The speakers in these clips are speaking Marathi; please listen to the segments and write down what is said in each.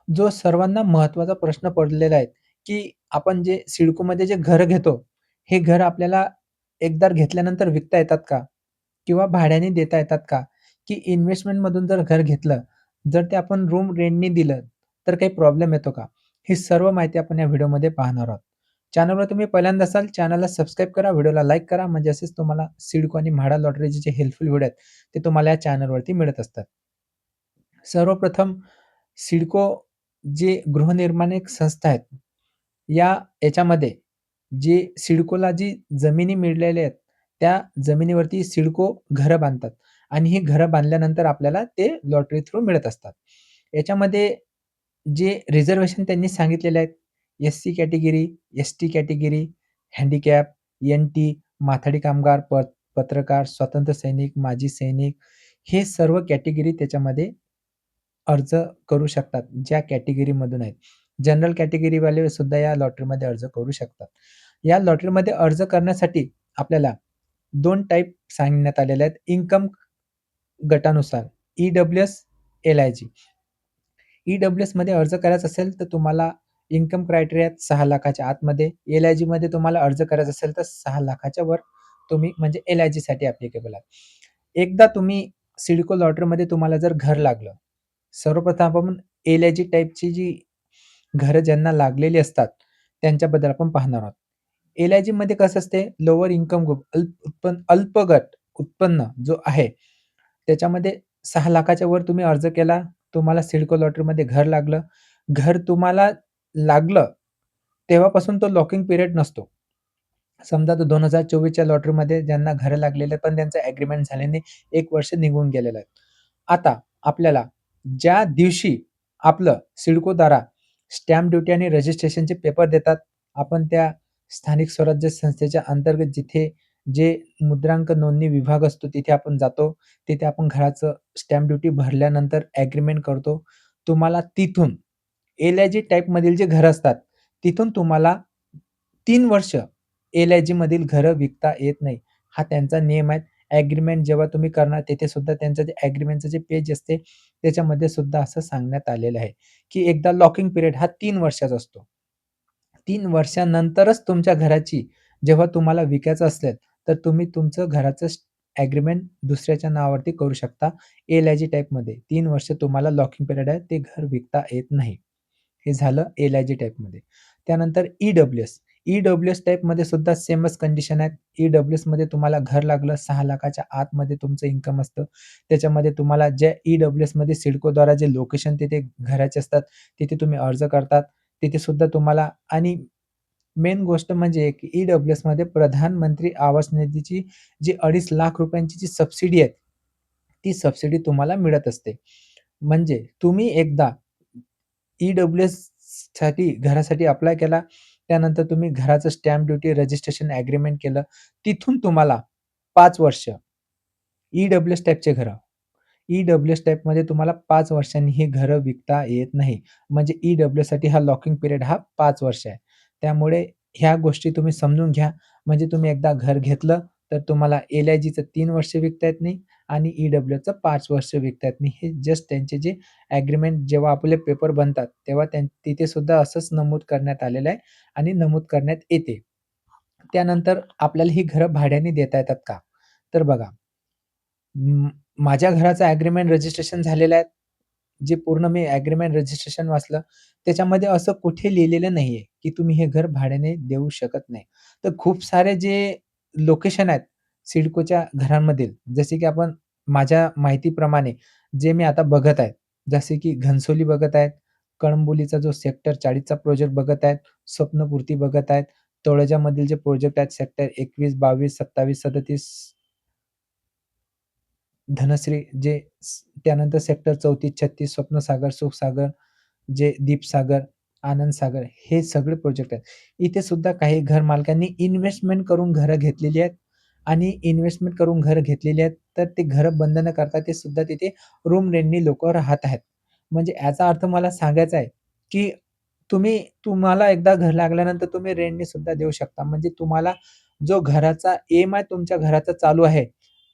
जो सर्वांना महत्त्वाचा प्रश्न पडलेला आहे, की आपण जे सिडकोमध्ये जे घर घेतो, हे घर आपल्याला एकदा घेतल्यानंतर विकता येतात का? किंवा भाड्याने देता येतात का? की इन्व्हेस्टमेंटमधून जर घर घेतलं, जर ते आपण रूम रेंटनी दिलं, तर काही प्रॉब्लेम येतो का? ही सर्व माहिती आपण या व्हिडिओमध्ये पाहणार आहोत. चॅनलवर तुम्ही पहिल्यांदा असाल, चॅनलला सबस्क्राईब करा, व्हिडिओला लाईक करा, म्हणजे असेच तुम्हाला सिडको आणि म्हाडा लॉटरीचे जे हेल्पफुल व्हिडिओ आहेत, ते तुम्हाला या चॅनलवरती मिळत असतात. सर्वप्रथम सिडको जे गृहनिर्माण एक संस्था आहेत, या याच्यामध्ये जे सिडकोला जी जमिनी मिळालेल्या आहेत, त्या जमिनीवरती सिडको घरं बांधतात आणि ही घरं बांधल्यानंतर आपल्याला ते लॉटरी थ्रू मिळत असतात. याच्यामध्ये जे रिझर्व्हेशन त्यांनी सांगितलेले आहेत, SC category, ST category, handicap, NT, माथाडी कामगार, पत्रकार, स्वातंत्र्य सैनिक, माजी सैनिक हे सर्व कॅटेगरी त्याच्यामध्ये अर्ज करू शकतात, ज्या कॅटेगरीमधून आहेत. जनरल कॅटेगरीवाले सुद्धा या लॉटरीमध्ये अर्ज करू शकतात. या लॉटरीमध्ये अर्ज करण्यासाठी आपल्याला 2 टाइप सांगण्यात आलेले आहेत. Income गटानुसार E-W-S, एल-आय-जी. ई-डब्ल्यू-एसमध्ये अर्ज करायचा असेल, तर तुम्हाला इन्कम क्रायटेरिया 6,00,000च्या आतमध्ये. एल-आय-जीमध्ये तुम्हाला अर्ज करायचा असेल, तर 6,00,000च्या वर तुम्ही म्हणजे एल-आय-जीसाठी ॲप्लिकेबल आहे. एकदा तुम्ही सिडको लॉटरीमध्ये तुम्हाला जर घर लागलं, सर्वप्रथम आपण एल-आय-जी टाइपची जी घरं ज्यांना लागलेली असतात, त्यांच्याबद्दल आपण पाहणार आहोत. एल-आय-जीमध्ये कसं असते, लोअर इन्कम ग्रुप अल्प गट उत्पन्न जो आहे, त्याच्यामध्ये 6,00,000च्या वर तुम्ही अर्ज केला, तुम्हाला सिडको लॉटरीमध्ये घर लागलं. घर तुम्हाला लागलं, तेव्हापासून तो लॉकिंग पिरियड नसतो. समजा तो 2024च्या लॉटरीमध्ये ज्यांना घरं लागलेले पण त्यांचं ॲग्रीमेंट झाल्याने 1 वर्ष निघून गेलेलं आहे. आता आपल्याला ज्या दिवशी आपलं सिडकोद्वारा स्टॅम्प ड्युटी आणि रजिस्ट्रेशनचे पेपर देतात, आपण त्या स्थानिक स्वराज्य संस्थेच्या अंतर्गत जिथे जे मुद्रांक नोंदणी विभाग असतो, तिथे आपण जातो. तिथे आपण घराचं स्टॅम्प ड्युटी भरल्यानंतर ॲग्रीमेंट करतो. तुम्हाला तिथून एल-आय-जी टाइपमधील जे घरं असतात, तिथून तुम्हाला 3 वर्ष एल-आय-जीमधील घरं विकता येत नाही. हा त्यांचा नियम आहे. ॲग्रीमेंट जेव्हा तुम्ही करणार तिथे सुद्धा त्यांचं जे ॲग्रीमेंटचं जे पेज असते, त्याच्यामध्ये सुद्धा असं सांगण्यात आलेलं आहे, की एकदा लॉकिंग पिरियड हा 3 वर्षाचा असतो. 3 वर्षानंतरच तुमच्या घराची जेव्हा तुम्हाला विकायचं असेल, तर तुम्ही तुमचं घराचं ॲग्रीमेंट दुसऱ्याच्या नावावरती करू शकता. एल-आय-जी टाइपमध्ये 3 वर्ष तुम्हाला लॉकिंग पिरियड आहे. ते घर विकता येत नाही. हे झालं एल-आय-जी टाइपमध्ये. त्यानंतर ई-डब्ल्यू-एस. ई-डब्ल्यू-एस टाइपमध्ये सुद्धा सेमच कंडिशन आहेत. ई-डब्ल्यू-एसमध्ये तुम्हाला घर लागलं 6,00,000च्या आतमध्ये तुमचं इन्कम असतं. त्याच्यामध्ये तुम्हाला ज्या ई-डब्ल्यू-एसमध्ये सिडकोद्वारा जे लोकेशन तिथे घराचे असतात, तिथे तुम्ही अर्ज करतात. तिथे सुद्धा तुम्हाला आणि मेन गोष्ट म्हणजे की ई-डब्ल्यू-एसमध्ये प्रधानमंत्री आवास निधीची जी ₹2.5 लाख जी सबसिडी आहे, ती सबसिडी तुम्हाला मिळत असते. म्हणजे तुम्ही एकदा ई-डब्ल्यू-एससाठी घरासाठी अप्लाय केला. त्यानंतर तुम्ही घराचं स्टॅम्प ड्युटी, रजिस्ट्रेशन, ॲग्रीमेंट केलं. तिथून तुम्हाला 5 वर्ष ई-डब्ल्यू-एस टाइपचे घरं. ई-डब्ल्यू-एस टाइपमध्ये तुम्हाला 5 वर्षांनी ही घरं विकता येत नाही. म्हणजे ई-डब्ल्यूसाठी हा लॉकिंग पिरियड हा 5 वर्ष आहे. त्यामुळे ह्या गोष्टी तुम्ही समजून घ्या. म्हणजे तुम्ही एकदा घर घेतलं, तर तुम्हाला एल-आय-जीचं 3 वर्ष विकता येत नाही आणि ई-डब्ल्यूचं 5 वर्ष विकता येत नाही. हे जस्ट त्यांचे जे ॲग्रीमेंट जेव्हा आपले पेपर बनतात, तेव्हा तिथे सुद्धा असंच नमूद करण्यात आलेलं आहे आणि नमूद करण्यात येते. त्यानंतर आपल्याला ही घरं भाड्याने देता येतात का? तर बघा माझ्या घराचं ॲग्रीमेंट रजिस्ट्रेशन झालेलं आहे. जे पूर्ण मी ॲग्रीमेंट रजिस्ट्रेशन वाचलं, त्याच्यामध्ये असं कुठे लिहिलेलं नाहीये, की तुम्ही हे घर भाड्याने देऊ शकत नाही. तर खूप सारे जे लोकेशन आहेत सिडकोच्या घरांमधील, जसे की आपण माझ्या माहितीप्रमाणे जे मी आता बघत आहे, जसे की घणसोली बघत आहेत, कळंबोलीचा जो सेक्टर 40चा प्रोजेक्ट बघत आहेत, स्वप्नपूर्ती बघत आहेत, तळोजामधील जे प्रोजेक्ट आहेत सेक्टर 21, 22, 27, 37 धनश्री जे त्यानंतर सेक्टर 34, 36 स्वप्नसागर, सुखसागर, जे दीपसागर, आनंदसागर हे सगळे प्रोजेक्ट आहेत. इथे सुद्धा काही घर मालकांनी इन्व्हेस्टमेंट करून घरं घेतलेली आहेत आणि इन्व्हेस्टमेंट करून घरं घेतलेली आहेत, तर ते घरं बंद न करता ते सुद्धा तिथे रूम रेंटनी लोकं राहत आहेत. म्हणजे याचा अर्थ मला सांगायचा आहे, की तुम्हाला एकदा घर लागल्यानंतर तुम्ही रेंटनी सुद्धा देऊ शकता. म्हणजे तुम्हाला जो घराचा ई-एम-आय तुमच्या घराचा चालू आहे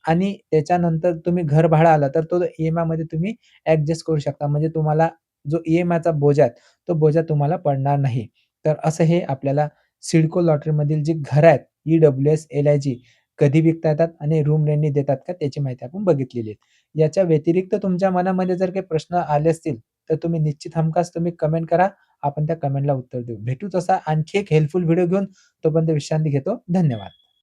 आणि त्याच्यानंतर तुम्ही घर भाडं आलं, तर तो ई-एम-आयमध्ये तुम्ही ॲडजस्ट करू शकता. म्हणजे तुम्हाला जो ई-एम-आयचा बोजा आहे, तो बोजा तुम्हाला पडणार नाही. तर असं हे आपल्याला सिडको लॉटरीमधील जी घरं आहेत, ई-डब्ल्यू-एस, एल-आय-जी कधी विकता येतात आणि रूम रेंटनी देतात का त्याची माहिती आपण बघितलेली आहे. याच्या व्यतिरिक्त तुमच्या मनामध्ये जर काही प्रश्न आले असतील, तर तुम्ही निश्चित हमखास तुम्ही कमेंट करा. आपण त्या कमेंटला उत्तर देऊ. भेटूच असा आणखी एक हेल्पफुल व्हिडिओ घेऊन. तोपर्यंत विश्रांती घेतो. धन्यवाद.